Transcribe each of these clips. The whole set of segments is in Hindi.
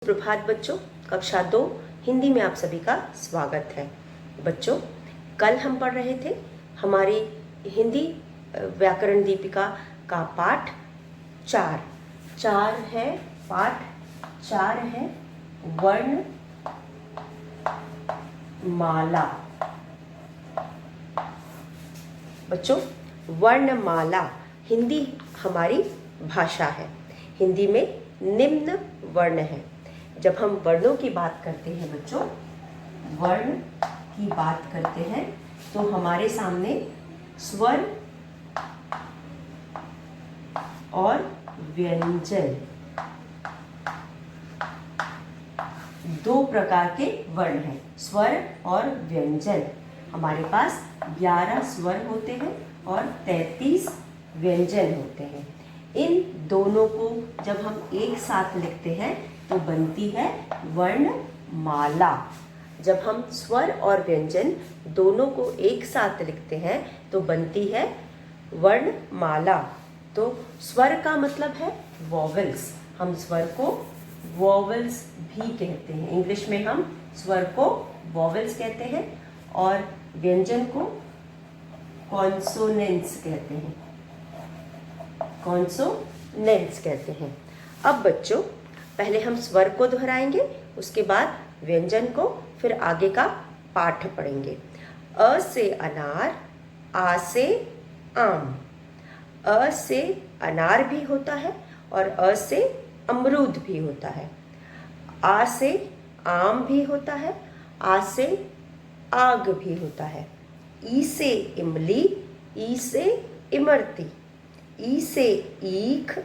प्रभात बच्चों, कक्षा 2 हिंदी में आप सभी का स्वागत है। बच्चों, कल हम पढ़ रहे थे हमारी हिंदी व्याकरण दीपिका का पाठ 4 है। पाठ 4 है वर्ण माला। बच्चों, वर्णमाला हिंदी हमारी भाषा है। हिंदी में निम्न वर्ण है। जब हम वर्णों की बात करते हैं बच्चों, वर्ण की बात करते हैं तो हमारे सामने स्वर और व्यंजन, दो प्रकार के वर्ण हैं, स्वर और व्यंजन। हमारे पास 11 स्वर होते हैं और 33 व्यंजन होते हैं। इन दोनों को जब हम एक साथ लिखते हैं तो बनती है वर्णमाला। जब हम स्वर और व्यंजन दोनों को एक साथ लिखते हैं तो बनती है वर्णमाला। तो स्वर का मतलब है वॉवेल्स। हम स्वर को वॉवेल्स भी कहते हैं। इंग्लिश में हम स्वर को वॉवेल्स कहते हैं और व्यंजन को कॉन्सोनेंट्स कहते हैं। कॉन्सोनेंट्स कहते हैं। अब बच्चों, पहले हम स्वर को दोहराएंगे, उसके बाद व्यंजन को, फिर आगे का पाठ पढ़ेंगे। अ से अनार, आ से आम। अ से अनार भी होता है और अ से अमरूद भी होता है। आ से आम भी होता है, आ से आग भी होता है। ई से इमली, ई से इमरती। ई से ईख,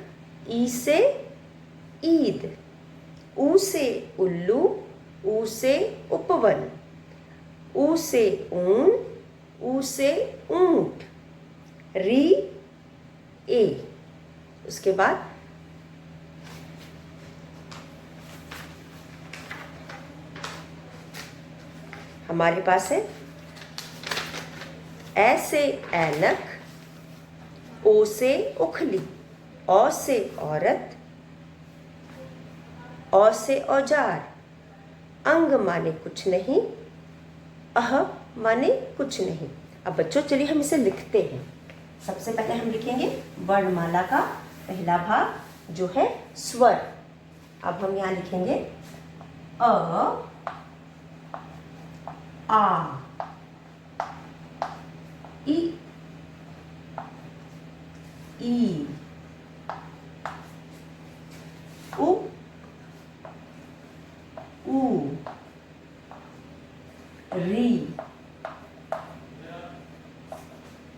ई से ईद। ऊ से उल्लू, ऊ से उपवन। ऊ से ऊन, ऊ से ऊंट। री ए। उसके बाद हमारे पास है ए से ऐनक, ओ से उखली, औ से औरत, औ से औजार। अंग माने कुछ नहीं, अह माने कुछ नहीं। अब बच्चों, चलिए हम इसे लिखते हैं। सबसे पहले हम लिखेंगे वर्णमाला का पहला भाग जो है स्वर। अब हम यहाँ लिखेंगे अ, आ, ई, ई, उ, ऊ, री,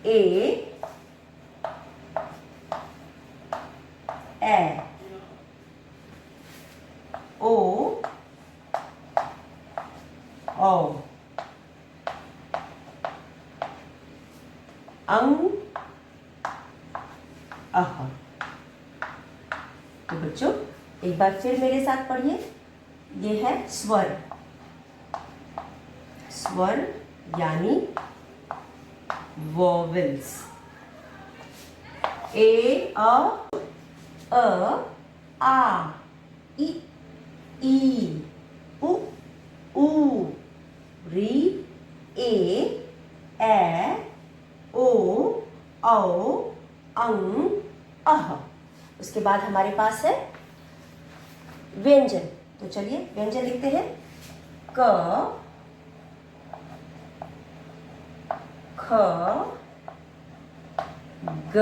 ए, ओ, औ, अंग, अह। तो बच्चों, एक बार फिर मेरे साथ पढ़िए। ये है स्वर। स्वर यानी वॉवेल्स। ए, अ, आ, ई, उ, ऊ, री, ए, ओ, औ, अंग, अह। उसके बाद हमारे पास है व्यंजन। तो चलिए व्यंजन लिखते हैं। क, ख, ग,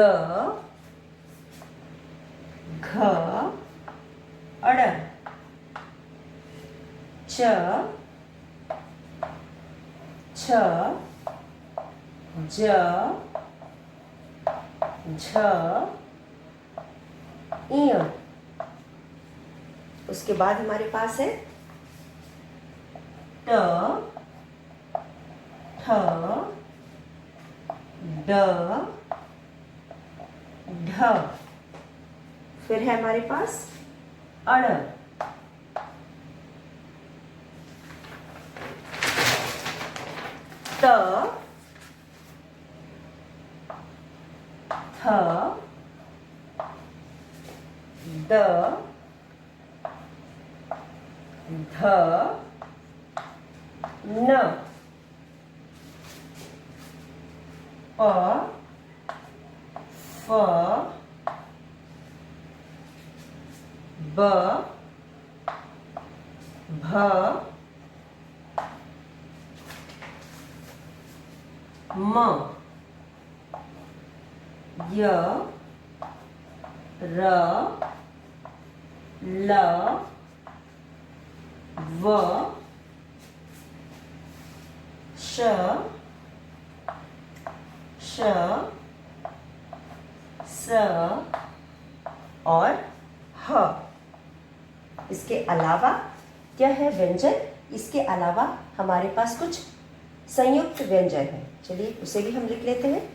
घ, अड़, च, छ, ज, झ, इय। उसके बाद हमारे पास है ट, ठ, ड, ढ। फिर है हमारे पास अड़, त, थ, द, ध न प फ ब भ म य र ल व श स और ह। इसके अलावा क्या है व्यंजन? इसके अलावा हमारे पास कुछ संयुक्त व्यंजन है। चलिए उसे भी हम लिख लेते हैं।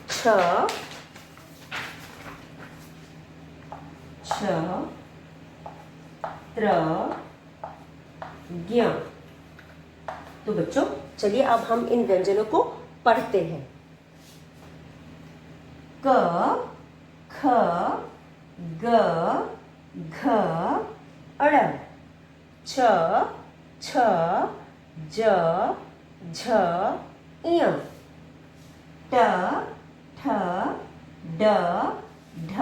छ त्र ज्ञ। तो बच्चों चलिए अब हम इन व्यंजनों को पढ़ते हैं। क ख ग घ ड़ छ छ ज झ ञ ट ठ ड ढ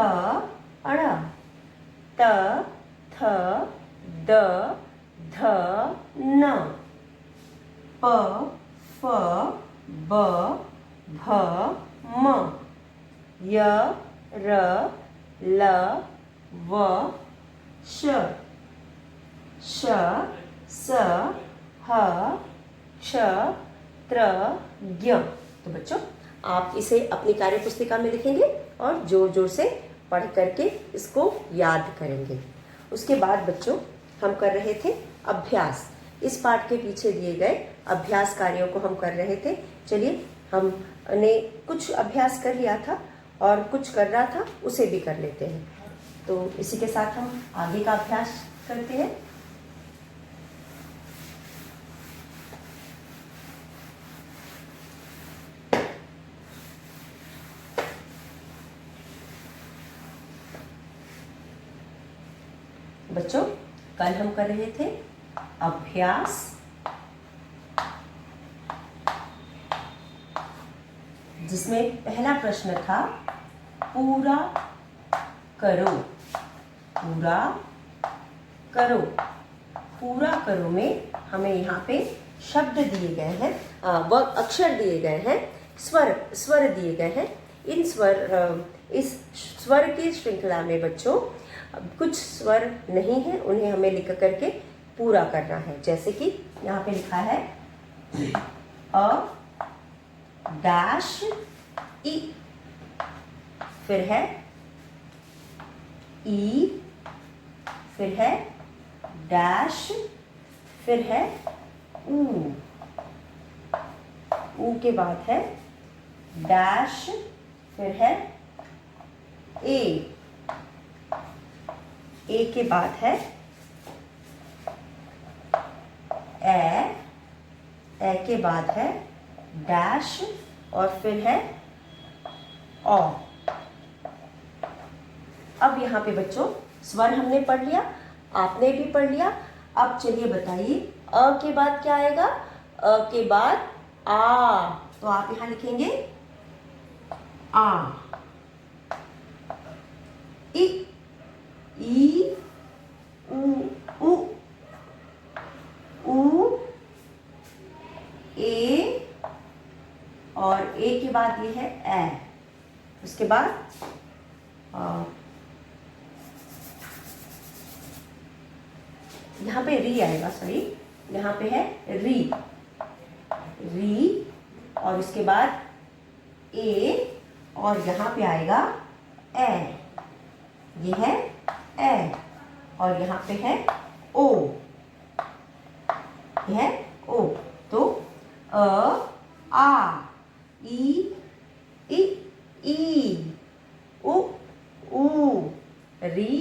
ण त थ द ध न प फ ब भ म य र ल व श स ह क्ष त्र ज्ञ। तो बच्चों आप इसे अपनी कार्य पुस्तिका में लिखेंगे और जोर जोर से पढ़ करके इसको याद करेंगे। उसके बाद बच्चों हम कर रहे थे अभ्यास। इस पाठ के पीछे दिए गए अभ्यास कार्यों को हम कर रहे थे। चलिए हमने कुछ अभ्यास कर लिया था और कुछ कर रहा था उसे भी कर लेते हैं। तो इसी के साथ हम आगे का अभ्यास करते हैं। बच्चों कल हम कर रहे थे अभ्यास जिसमें पहला प्रश्न था पूरा करो। पूरा करो। पूरा करो में हमें यहाँ पे शब्द दिए गए हैं, व अक्षर दिए गए हैं, स्वर दिए गए हैं। इस स्वर की श्रृंखला में बच्चों कुछ स्वर नहीं है, उन्हें हमें लिख करके पूरा करना है। जैसे कि यहाँ पे लिखा है अ डैश ई, फिर है ई, फिर है डैश, फिर है ऊ, ऊ के बाद है डैश, फिर है ए के बाद है ए के बाद है डैश और फिर है औ। अब यहाँ पे बच्चों स्वर हमने पढ़ लिया, आपने भी पढ़ लिया। अब चलिए बताइए अ के बाद क्या आएगा? अ के बाद आ। तो आप यहाँ लिखेंगे आ। इ, ई, उ, ए और ए के बाद ये है ए। उसके बाद यहाँ पे री आएगा, सॉरी यहाँ पे है री, और उसके बाद ए और यहाँ पे आएगा ए। ये है ए और यहाँ पे है ओ, ये है ओ। तो अ आ ई उ री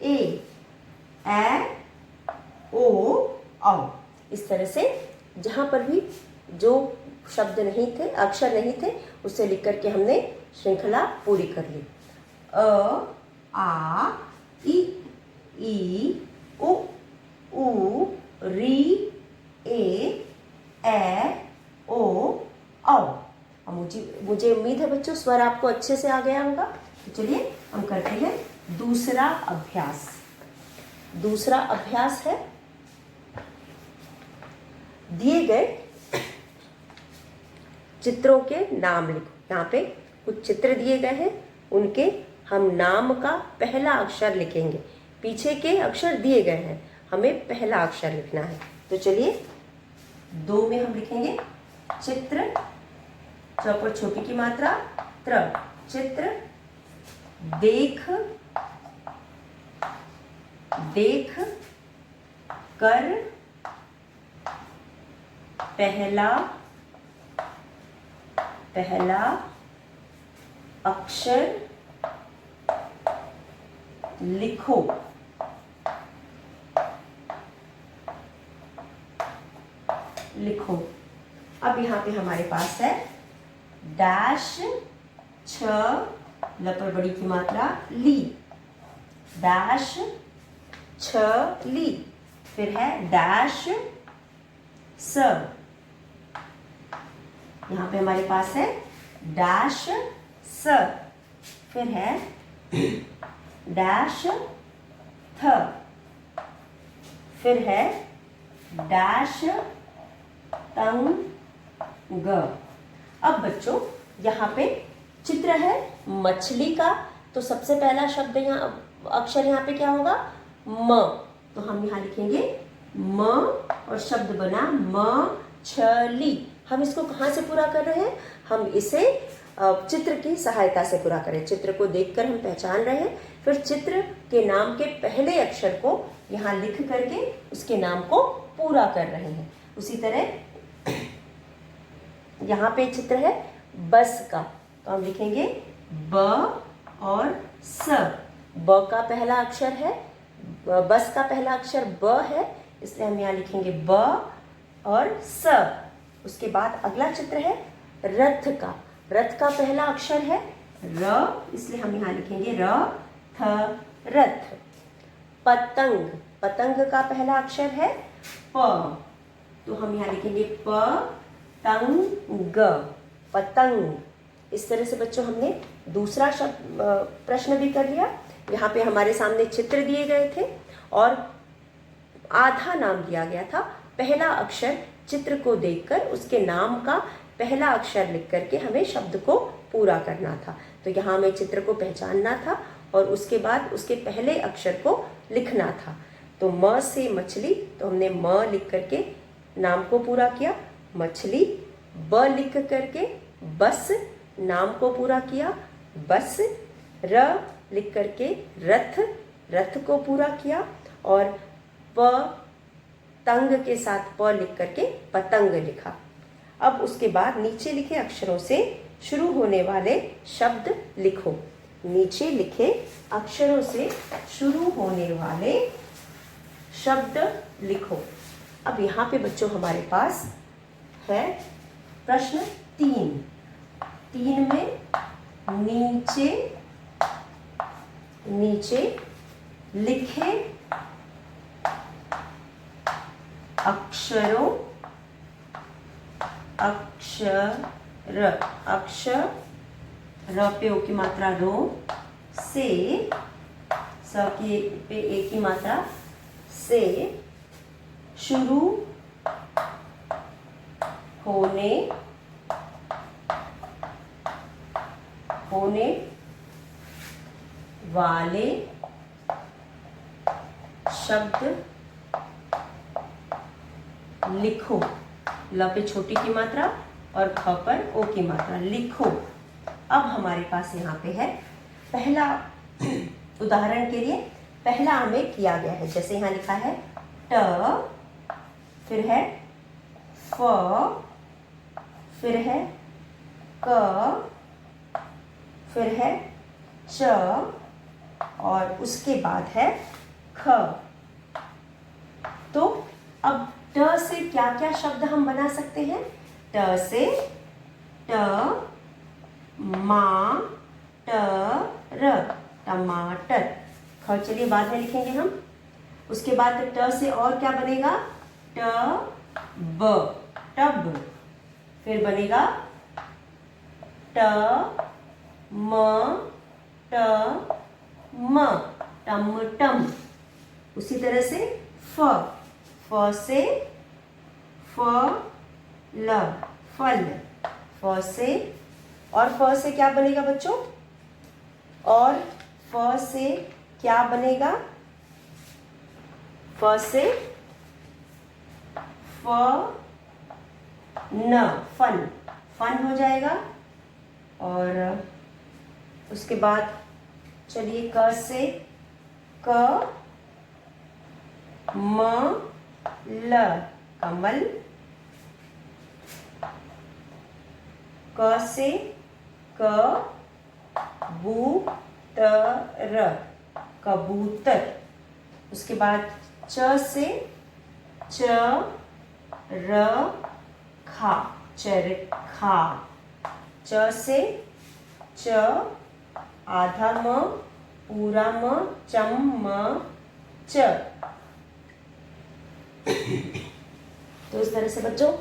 ए ओ औ। इस तरह से जहाँ पर भी जो शब्द नहीं थे, अक्षर नहीं थे, उसे लिख करके हमने श्रृंखला पूरी कर ली। अ आ ई उ ऊ री ए ओ औ। अब मुझे उम्मीद है बच्चों स्वर आपको अच्छे से आ गया होगा। तो चलिए हम करते हैं दूसरा अभ्यास। दूसरा अभ्यास है, दिए गए चित्रों के नाम लिखो। यहाँ पे कुछ चित्र दिए गए हैं, उनके हम नाम का पहला अक्षर लिखेंगे। पीछे के अक्षर दिए गए हैं, हमें पहला अक्षर लिखना है। तो चलिए 2 में हम लिखेंगे चित्र, च पर छोटी की मात्रा त्र, चित्र। देख, देख कर पहला अक्षर लिखो। अब यहाँ पे हमारे पास है डैश, छ, ल पर बड़ी की मात्रा ली, डैश छ ली। फिर है डैश स, यहाँ पे हमारे पास है डैश स। फिर है डैश थ, फिर है डैश तंग। अब बच्चों यहाँ पे चित्र है मछली का, तो सबसे पहला शब्द यहाँ अक्षर यहाँ पे क्या होगा, म। तो हम यहाँ लिखेंगे म और शब्द बना मछली। हम इसको कहाँ से पूरा कर रहे हैं, हम इसे चित्र की सहायता से पूरा करें। चित्र को देखकर हम पहचान रहे हैं, फिर चित्र के नाम के पहले अक्षर को यहाँ लिख करके उसके नाम को पूरा कर रहे हैं। उसी तरह यहाँ पे चित्र है बस का, तो हम लिखेंगे ब और स। ब का पहला अक्षर है, बस का पहला अक्षर ब है, इसलिए हम यहाँ लिखेंगे ब और स। उसके बाद अगला चित्र है रथ का। रथ का पहला अक्षर है र, इसलिए हम यहाँ लिखेंगे र थ रथ। पतंग, पतंग का पहला अक्षर है प, तो हम यहाँ लिखेंगे प तंग, पतंग। इस तरह से बच्चों हमने दूसरा शब्द प्रश्न भी कर लिया। यहाँ पे हमारे सामने चित्र दिए गए थे और आधा नाम दिया गया था। पहला अक्षर चित्र को देखकर उसके नाम का पहला अक्षर लिख करके हमें शब्द को पूरा करना था। तो यहाँ हमें चित्र को पहचानना था और उसके बाद उसके पहले अक्षर को लिखना था। तो म से मछली, तो हमने म लिख करके नाम को पूरा किया, मछली। ब लिख करके बस, नाम को पूरा किया, बस। र लिख करके रथ, रथ को पूरा किया। और प तंग के साथ प लिख करके पतंग लिखा। अब उसके बाद नीचे लिखे अक्षरों से शुरू होने वाले शब्द लिखो। नीचे लिखे अक्षरों से शुरू होने वाले शब्द लिखो। अब यहाँ पे बच्चों हमारे पास है प्रश्न 3। 3 में नीचे लिखे अक्षर पे ओ की मात्रा रो, से स की पे ए की मात्रा से शुरू होने वाले शब्द लिखो। ल पे छोटी की मात्रा और ख पर ओ की मात्रा, लिखो। अब हमारे पास यहाँ पे है पहला, उदाहरण के लिए पहला हमें किया गया है, जैसे यहाँ लिखा है ट, फिर है फ, फिर है क, फिर है च और उसके बाद है ख। तो अब ट से क्या क्या शब्द हम बना सकते हैं? ट से ट मा ट र, टमाटर। ख चलिए बाद में लिखेंगे हम। उसके बाद ट से और क्या बनेगा, टब, टब। फिर बनेगा ट म ट म, टम टम। उसी तरह से फ, फ से फल, फल, फ से, और फ से क्या बनेगा बच्चों, और फ से क्या बनेगा, फ से फ न, फन, फन हो जाएगा। और उसके बाद चलिए क से क म ल, कमल। क से क बू त र, कबूतर। उसके बाद च से च र खा, चरखा। च से च, आधा म, पूरा म, चम म च। तो इस तरह से बच्चों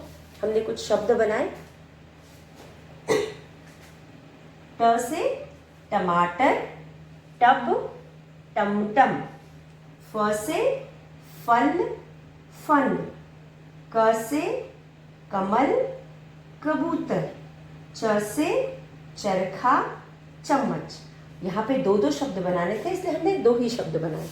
हमने कुछ शब्द बनाए। ट से टमाटर, टब, टमटम। फ से फल, फन। क से कमल, कबूतर। च से चरखा, चम्मच। यहाँ पे दो दो शब्द बनाने थे, इसलिए हमने दो ही शब्द बनाए।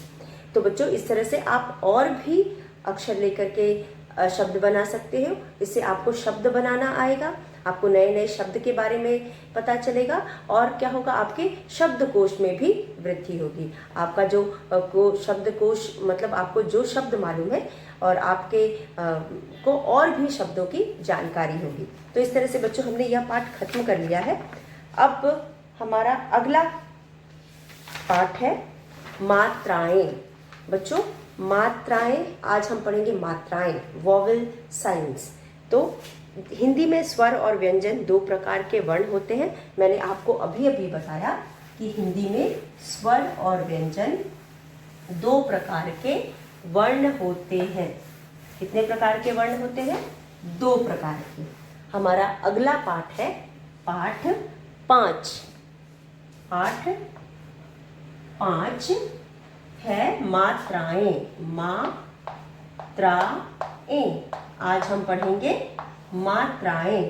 तो बच्चों इस तरह से आप और भी अक्षर लेकर के शब्द बना सकते हो। इससे आपको शब्द बनाना आएगा, आपको नए नए शब्द के बारे में पता चलेगा, और क्या होगा, आपके शब्दकोश में भी वृद्धि होगी। आपका जो शब्दकोश मतलब आपको जो शब्द मालूम है और आपके को और भी शब्दों की जानकारी होगी। तो इस तरह से बच्चों हमने यह पाठ खत्म कर लिया है। अब हमारा अगला पाठ है मात्राएं। बच्चों मात्राएं, आज हम पढ़ेंगे मात्राएं, वोवेल साइंस। तो हिंदी में स्वर और व्यंजन दो प्रकार के वर्ण होते हैं। मैंने आपको अभी अभी बताया कि हिंदी में स्वर और व्यंजन दो प्रकार के वर्ण होते हैं। कितने प्रकार के वर्ण होते हैं? दो प्रकार के। हमारा अगला पाठ है पाठ 5। पाठ 5 है मात्राएं, मात्राएं। आज हम पढ़ेंगे मात्राएं,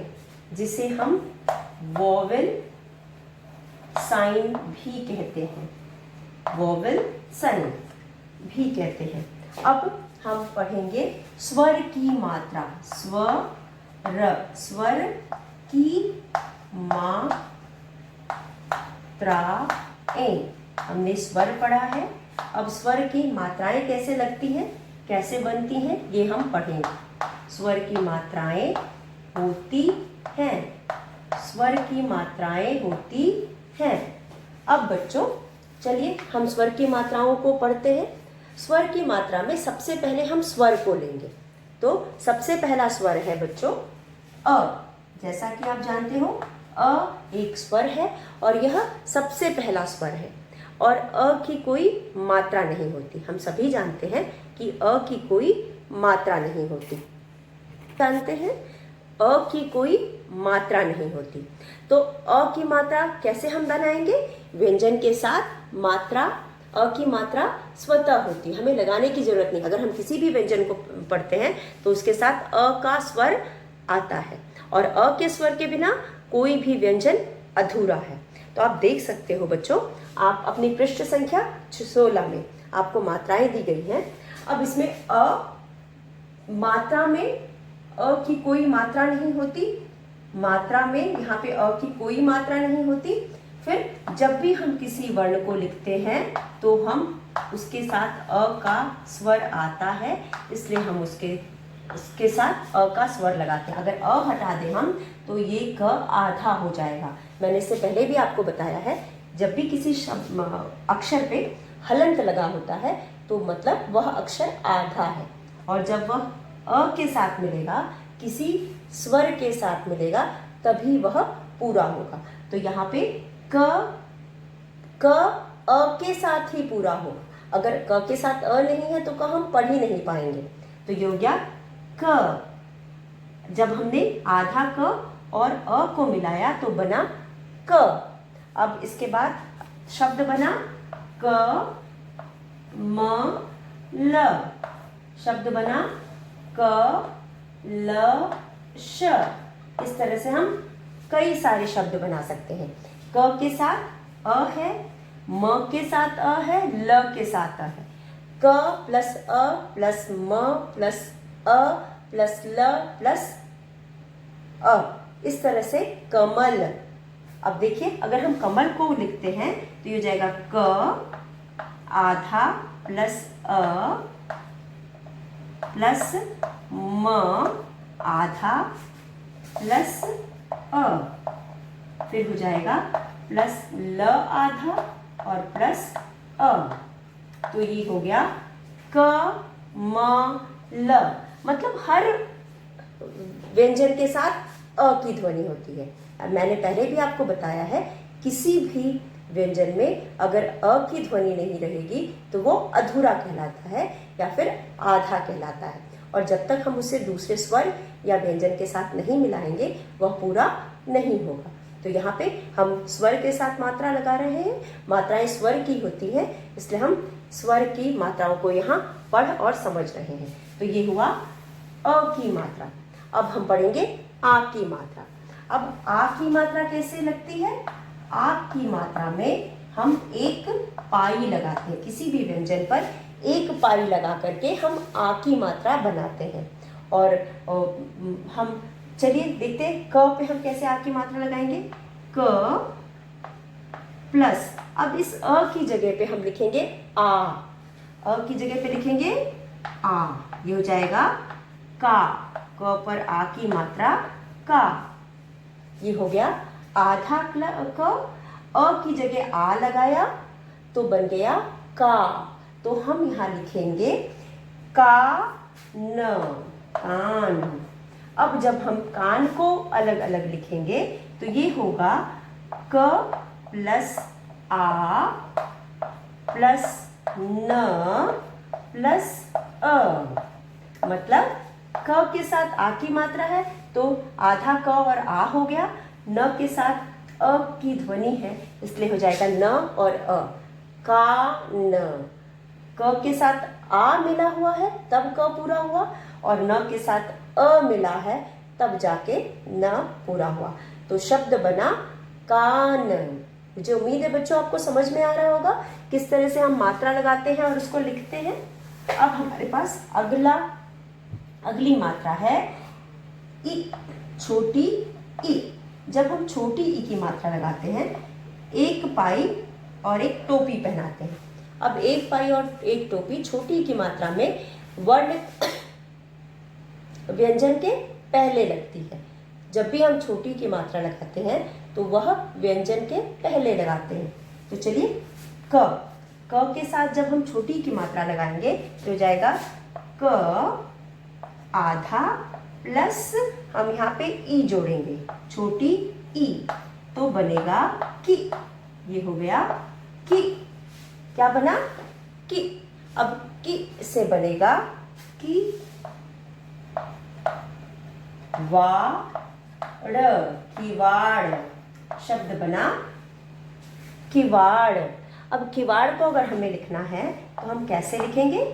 जिसे हम वोवेल साइन भी कहते हैं, वोवेल साइन भी कहते हैं। अब हम पढ़ेंगे स्वर की मात्रा, स्वर की मात्राएं। हमने स्वर पढ़ा है, अब स्वर की मात्राएं कैसे लगती हैं, कैसे बनती हैं, ये हम पढ़ेंगे। स्वर की मात्राएं होती हैं, स्वर की मात्राएं होती हैं। अब बच्चों चलिए हम स्वर की मात्राओं को पढ़ते हैं। स्वर की मात्रा में सबसे पहले हम स्वर को लेंगे। तो सबसे पहला स्वर है बच्चों अ। जैसा कि आप जानते हो अ एक स्वर है और यह सबसे पहला स्वर है, और अ की कोई मात्रा नहीं होती। हम सभी जानते हैं कि अ की कोई मात्रा नहीं होती। जानते हैं अ की कोई मात्रा नहीं होती। तो अ की मात्रा कैसे हम बनाएंगे? व्यंजन के साथ मात्रा, अ की मात्रा स्वतः होती है, हमें लगाने की जरूरत नहीं। अगर हम किसी भी व्यंजन को पढ़ते हैं तो उसके साथ अ का स्वर आता है, और अ के स्वर के बिना कोई भी व्यंजन अधूरा है। तो आप देख सकते हो बच्चों, आप अपनी पृष्ठ संख्या 16 में आपको मात्राएं दी गई हैं। अब इसमें अ मात्रा में अ की कोई मात्रा नहीं होती, मात्रा में यहाँ पे अ की कोई मात्रा नहीं होती। फिर जब भी हम किसी वर्ण को लिखते हैं तो हम उसके साथ अ का स्वर आता है, इसलिए हम उसके साथ अ का स्वर लगाते हैं। अगर अ हटा दें हम तो ये क आधा हो जाएगा। मैंने इससे पहले भी आपको बताया है, जब भी किसी अक्षर पे हलंत लगा होता है तो मतलब वह अक्षर आधा है, और जब वह अ के साथ मिलेगा, किसी स्वर के साथ मिलेगा, तभी वह पूरा होगा। तो यहाँ पे क अ के साथ ही पूरा हो, अगर क के साथ अ नहीं है तो क हम पढ़ ही नहीं पाएंगे। तो ये हो गया क। जब हमने आधा क और अ को मिलाया तो बना क। अब इसके बाद शब्द बना क म ल। शब्द बना क ल श। इस तरह से हम कई सारे शब्द बना सकते हैं। क के साथ अ है, म के साथ अ है, ल के साथ अ है। क प्लस अ प्लस म प्लस अ प्लस ल प्लस अ, इस तरह से कमल। अब देखिए अगर हम कमल को लिखते हैं तो ये हो जाएगा क आधा प्लस अ प्लस म आधा प्लस अ, फिर हो जाएगा प्लस ल आधा और प्लस अ। तो ये हो गया क म ल। मतलब हर व्यंजन के साथ अ की ध्वनि होती है। मैंने पहले भी आपको बताया है, किसी भी व्यंजन में अगर अ की ध्वनि नहीं रहेगी तो वो अधूरा कहलाता है या फिर आधा कहलाता है। और जब तक हम उसे दूसरे स्वर या व्यंजन के साथ नहीं मिलाएंगे वह पूरा नहीं होगा। तो यहाँ पे हम स्वर के साथ मात्रा लगा रहे हैं। मात्राएं स्वर की होती है, इसलिए हम स्वर की मात्राओं को यहाँ पढ़ और समझ रहे हैं। तो ये हुआ अ की मात्रा। अब हम पढ़ेंगे आ की मात्रा। अब आ की मात्रा कैसे लगती है? आ की मात्रा में हम एक पाई लगाते हैं। किसी भी व्यंजन पर एक पाई लगा करके हम आ की मात्रा बनाते हैं। और हम चलिए देखते हैं क पे हम कैसे आ की मात्रा लगाएंगे। क प्लस, अब इस अ की जगह पे हम लिखेंगे आ। अ की जगह पे लिखेंगे आ। ये हो जाएगा का। क पर आ की मात्रा का। ये हो गया आधा क। अ की जगह आ लगाया तो बन गया का। तो हम यहाँ लिखेंगे का न, कान। अब जब हम कान को अलग अलग लिखेंगे तो ये होगा क प्लस आ प्लस न प्लस अ। मतलब क के साथ आ की मात्रा है तो आधा क और आ हो गया। न के साथ अ की ध्वनि है इसलिए हो जाएगा न और अ, का न। क के साथ आ मिला हुआ है तब क पूरा हुआ, और न के साथ अ मिला है तब जाके न पूरा हुआ। तो शब्द बना कान। मुझे उम्मीद है बच्चों आपको समझ में आ रहा होगा किस तरह से हम मात्रा लगाते हैं और उसको लिखते हैं। अब हमारे पास अगली मात्रा है ई, छोटी ई। जब हम छोटी ई की मात्रा लगाते हैं, एक पाई और एक टोपी पहनाते हैं। अब एक पाई और एक टोपी छोटी ई की मात्रा में वर्ण व्यंजन के पहले लगती है। जब भी हम छोटी की मात्रा लगाते हैं तो वह व्यंजन के पहले लगाते हैं। तो चलिए क के साथ जब हम छोटी की मात्रा लगाएंगे तो हो जाएगा क आधा प्लस हम यहाँ पे ई जोड़ेंगे, छोटी ई, तो बनेगा की। ये हो गया की। क्या बना? की। अब की से बनेगा की वाड़, किवाड़। शब्द बना किवाड़। अब किवाड़ को अगर हमें लिखना है तो हम कैसे लिखेंगे?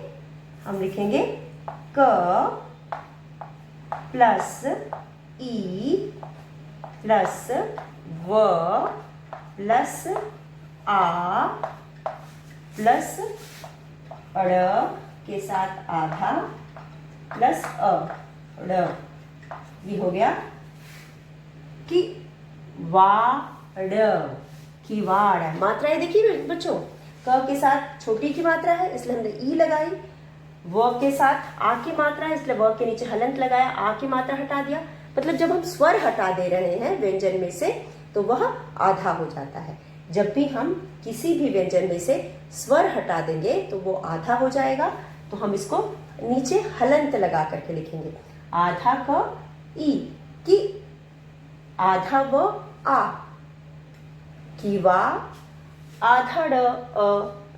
हम लिखेंगे क प्लस ई प्लस व प्लस आ प्लस ड़ के साथ आधा प्लस अ, ड़। ये हो गया कि वाड़, किवाड़। मात्राएं देखिए बच्चों, क के साथ छोटी की मात्रा है इसलिए हमने ई लगाई, व के साथ आ की मात्रा है इसलिए व के नीचे हलंत लगाया, आ की मात्रा हटा दिया। मतलब जब हम स्वर हटा दे रहे हैं व्यंजन में से तो वह आधा हो जाता है। जब भी हम किसी भी व्यंजन में से स्वर हटा देंगे तो वो आधा हो जाएगा। तो हम इसको नीचे हलंत लगा करके लिखेंगे, आधा क ई की, आधा व आ, की वा, आधा ड अ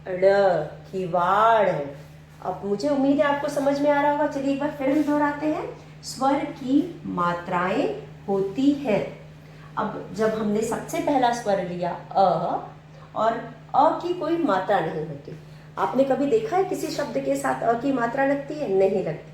ड़, किवाड़। अब मुझे उम्मीद है आपको समझ में आ रहा होगा। चलिए एक बार फिर हम दोहराते हैं। स्वर की मात्राएं होती हैं। अब जब हमने सबसे पहला स्वर लिया अ, और अ की कोई मात्रा नहीं होती। आपने कभी देखा है किसी शब्द के साथ अ की मात्रा लगती है? नहीं लगती।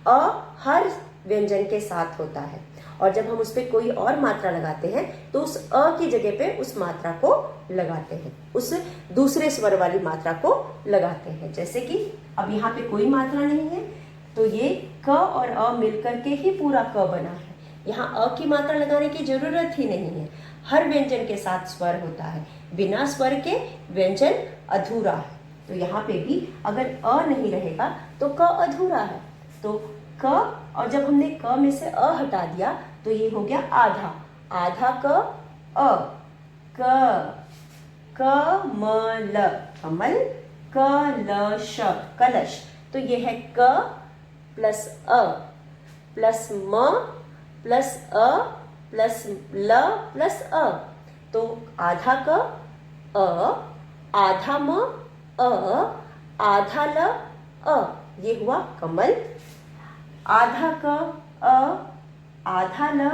अ हर व्यंजन के साथ होता है, और जब हम उस पर कोई और मात्रा लगाते हैं तो उस अ की जगह पे उस मात्रा को लगाते हैं, उस दूसरे स्वर वाली मात्रा को लगाते हैं। जैसे कि अब यहाँ पे कोई मात्रा नहीं है, तो ये क और अ मिलकर के ही पूरा क बना है। यहाँ अ की मात्रा लगाने की जरूरत ही नहीं है। हर व्यंजन के साथ स्वर होता है, बिना स्वर के व्यंजन अधूरा है। तो यहाँ पे भी अगर अ नहीं रहेगा तो क अधूरा है। तो क, और जब हमने क में से अ हटा दिया तो ये हो गया आधा। आधा क अ, क, कमल, कमल, कलश, कलश। तो ये है क प्लस अ प्लस म प्लस अ प्लस ल प्लस अ। तो आधा क अ, आधा म अ, आधा ल अ, ये हुआ कमल। आधा क अ, आधा ल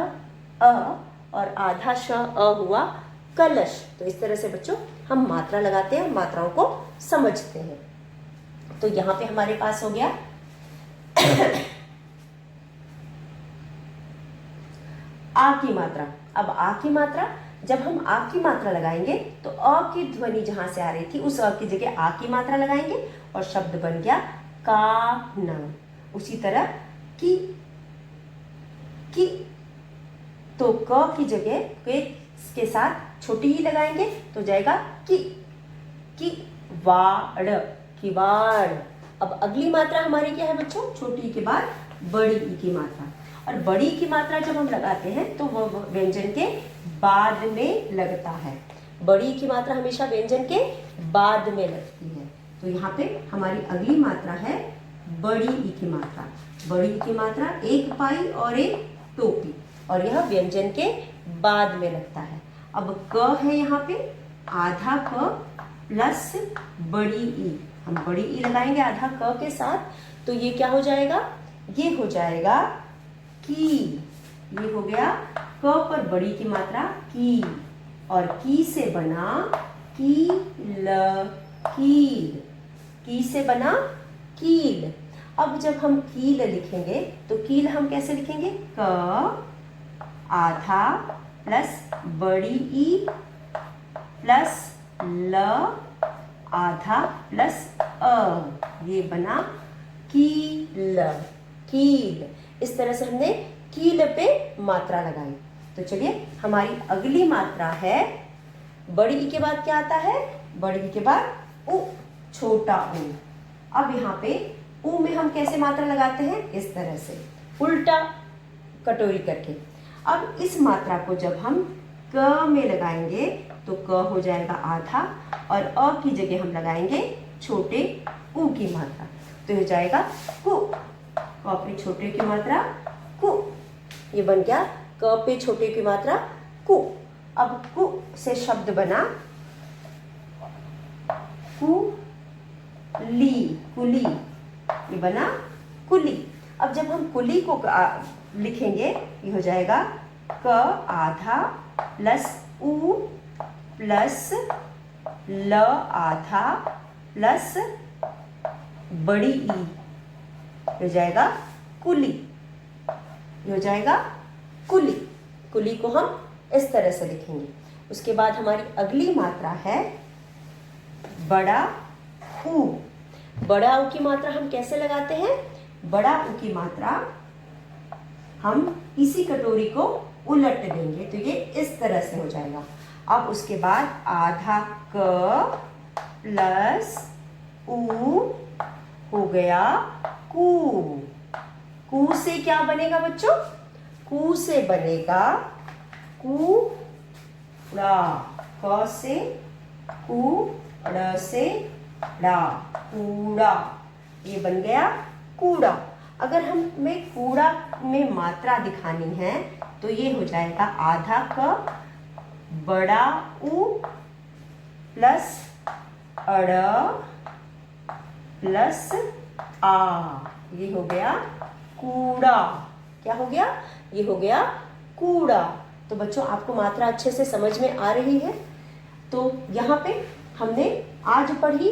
अ, और आधा श अ हुआ कलश। तो इस तरह से बच्चों हम मात्रा लगाते हैं, मात्राओं को समझते हैं। तो यहाँ पे हमारे पास हो गया आ की मात्रा। अब आ की मात्रा, जब हम आ की मात्रा लगाएंगे तो अ की ध्वनि जहां से आ रही थी उस अ की जगह आ की मात्रा लगाएंगे और शब्द बन गया कान। उसी तरह की तो क की जगह के साथ छोटी ही लगाएंगे तो जाएगा कि वाड़, किवाड़। अब अगली मात्रा हमारी क्या है बच्चों? छोटी के बाद बड़ी ई की मात्रा। और बड़ी की मात्रा जब हम लगाते हैं तो वो व्यंजन के बाद में लगता है। बड़ी की मात्रा हमेशा व्यंजन के बाद में लगती है। तो यहाँ पे हमारी अगली मात्रा है बड़ी ई की मात्रा। बड़ी ई की मात्रा एक पाई और एक टोपी, और यह व्यंजन के बाद में लगता है। अब क है यहाँ पे, आधा क प्लस बड़ी ई। हम बड़ी ई लगाएंगे आधा क के साथ, तो ये क्या हो जाएगा? ये हो जाएगा की। ये हो गया क पर बड़ी की मात्रा की, और की से बना कील, कील। की से बना कील। अब जब हम कील लिखेंगे तो कील हम कैसे लिखेंगे? क आधा प्लस बड़ी ई प्लस ल आधा प्लस अ, ये बना कील, कील। इस तरह से हमने कील पे मात्रा लगाई। तो चलिए हमारी अगली मात्रा है, बड़ी ई के बाद क्या आता है? बड़ी ई के बाद उ, छोटा ऊ। अब यहाँ पे ऊ में हम कैसे मात्रा लगाते हैं? इस तरह से उल्टा कटोरी करके। अब इस मात्रा को जब हम क में लगाएंगे तो क हो जाएगा आधा, और अ की जगह हम लगाएंगे छोटे ऊ की मात्रा, तो हो जाएगा कु। क पे छोटे की मात्रा कु, ये बन गया क पे छोटे की मात्रा कु। अब कु से शब्द बना कुली, कुली, ये बना कुली। अब जब हम कुली को लिखेंगे ये हो जाएगा क आधा प्लस ऊ प्लस ल आधा प्लस बड़ी ई, हो जाएगा कुली। ये हो जाएगा कुली। कुली को हम इस तरह से लिखेंगे। उसके बाद हमारी अगली मात्रा है बड़ा ऊ। बड़ा ऊ की मात्रा हम कैसे लगाते हैं? बड़ा ऊ की मात्रा हम इसी कटोरी को उलट देंगे तो ये इस तरह से हो जाएगा। अब उसके बाद आधा क प्लस ऊ हो गया कू। कू से क्या बनेगा बच्चों? कू से बनेगा कूड़ा। क से कू, ड़ से ड़ा, कूड़ा, ये बन गया कूड़ा। अगर हमें कूड़ा में मात्रा दिखानी है तो ये हो जाएगा आधा क बड़ा ऊ प्लस अड़ प्लस आ, ये हो गया कूड़ा। क्या हो गया? ये हो गया कूड़ा। तो बच्चों आपको मात्रा अच्छे से समझ में आ रही है? तो यहाँ पे हमने आज पढ़ी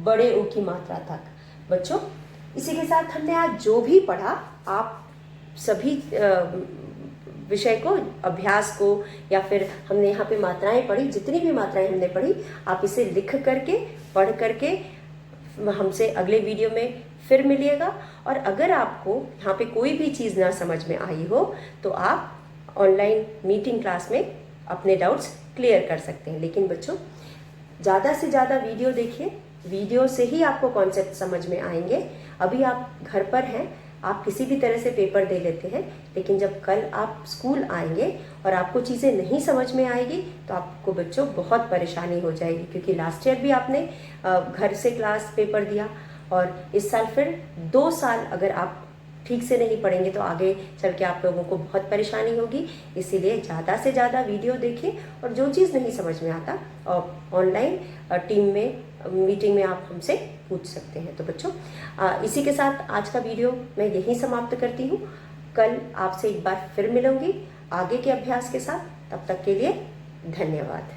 बड़े ओ की मात्रा तक। बच्चों इसी के साथ हमने आज जो भी पढ़ा, आप सभी विषय को, अभ्यास को, या फिर हमने यहाँ पे मात्राएं पढ़ी, जितनी भी मात्राएं हमने पढ़ी, आप इसे लिख करके, पढ़ करके हमसे अगले वीडियो में फिर मिलिएगा। और अगर आपको यहाँ पे कोई भी चीज़ ना समझ में आई हो तो आप ऑनलाइन मीटिंग क्लास में अपने डाउट्स क्लियर कर सकते हैं। लेकिन बच्चों ज़्यादा से ज़्यादा वीडियो देखिए, वीडियो से ही आपको कॉन्सेप्ट समझ में आएंगे। अभी आप घर पर हैं, आप किसी भी तरह से पेपर दे लेते हैं, लेकिन जब कल आप स्कूल आएंगे और आपको चीज़ें नहीं समझ में आएगी तो आपको बच्चों बहुत परेशानी हो जाएगी, क्योंकि लास्ट ईयर भी आपने घर से क्लास पेपर दिया और इस साल फिर 2 साल अगर आप ठीक से नहीं पढ़ेंगे तो आगे चल के आप लोगों को बहुत परेशानी होगी। इसीलिए ज़्यादा से ज़्यादा वीडियो देखिए और जो चीज़ नहीं समझ में आता ऑनलाइन टीम में मीटिंग में आप हमसे पूछ सकते हैं। तो बच्चों इसी के साथ आज का वीडियो मैं यहीं समाप्त करती हूँ। कल आपसे एक बार फिर मिलूंगी आगे के अभ्यास के साथ। तब तक के लिए धन्यवाद।